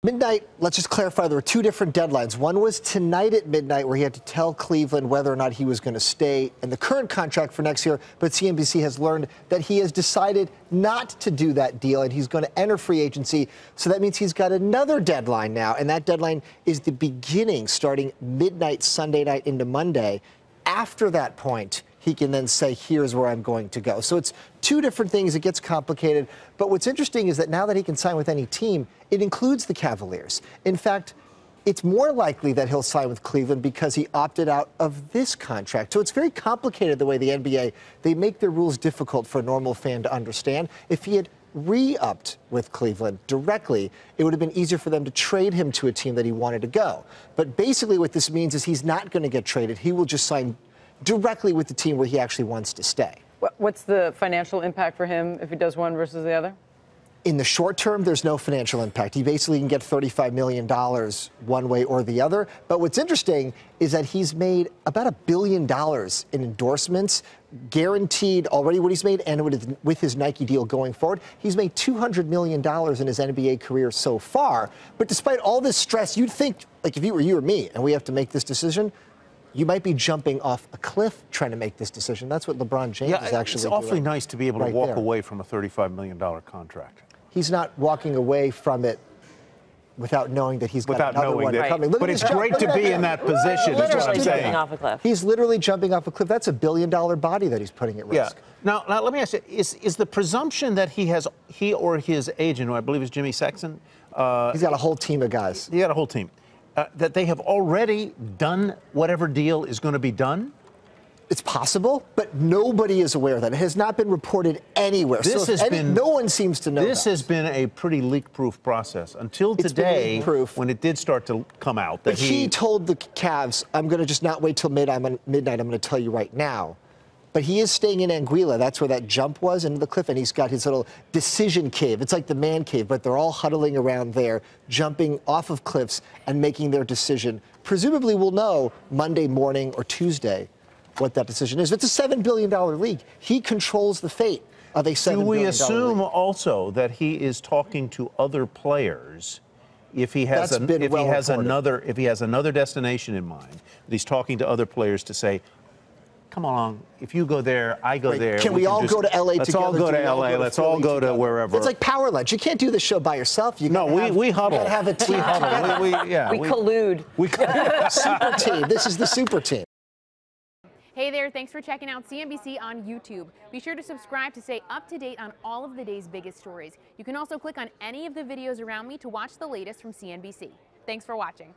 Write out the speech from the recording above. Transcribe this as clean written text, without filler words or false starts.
Midnight, let's just clarify, there were two different deadlines. One was tonight at midnight where he had to tell Cleveland whether or not he was going to stay in the current contract for next year, but CNBC has learned that he has decided not to do that deal and he's going to enter free agency. So that means he's got another deadline now, and that deadline is the beginning, starting midnight Sunday night into Monday. After that point, he can then say, here's where I'm going to go. So it's two different things. It gets complicated. But what's interesting is that now that he can sign with any team, it includes the Cavaliers. In fact, it's more likely that he'll sign with Cleveland because he opted out of this contract. So it's very complicated the way the NBA, they make their rules difficult for a normal fan to understand. If he had re-upped with Cleveland directly, it would have been easier for them to trade him to a team that he wanted to go. But basically what this means is he's not going to get traded. He will just sign directly with the team where he actually wants to stay. What's the financial impact for him if he does one versus the other? In the short term, there's no financial impact. He basically can get $35 million one way or the other. But what's interesting is that he's made about $1 billion in endorsements, guaranteed already what he's made, and with his Nike deal going forward, he's made $200 million in his NBA career so far. But despite all this stress, you'd think, like if you were you or me, and we have to make this decision, you might be jumping off a cliff trying to make this decision. That's what LeBron James is actually doing. It's awfully nice to be able to walk away from a $35 million contract. He's not walking away from it without knowing that he's got another one coming. But it's great to be in that position, is what I'm saying. Off a cliff. He's literally jumping off a cliff. That's $1 billion body that he's putting at risk. Yeah. Now let me ask you, is the presumption that he or his agent, who I believe is Jimmy Sexton? He's got a whole team of guys. He got a whole team. That they have already done whatever deal is going to be done? It's possible, but nobody is aware of that. It has not been reported anywhere. No one seems to know This has been a pretty leak-proof process until today, when it did start to come out. That he told the Cavs, I'm going to just not wait till midnight. I'm going to tell you right now. But he is staying in Anguilla. That's where that jump was into the cliff, and he's got his little decision cave. It's like the man cave, but they're all huddling around there, jumping off of cliffs and making their decision. Presumably we'll know Monday morning or Tuesday what that decision is. It's a $7 billion league. He controls the fate of a $7 billion league. Do we assume also that he is talking to other players if he has another destination in mind, that he's talking to other players to say, come along, if you go there, I go there. Can we all go to L.A. together? Let's all go to L.A. Let's all go to wherever. It's like Power Lunch. You can't do this show by yourself. We huddle. You gotta have a team. We huddle. We collude. Super team. This is the super team. Hey there, thanks for checking out CNBC on YouTube. Be sure to subscribe to stay up to date on all of the day's biggest stories. You can also click on any of the videos around me to watch the latest from CNBC. Thanks for watching.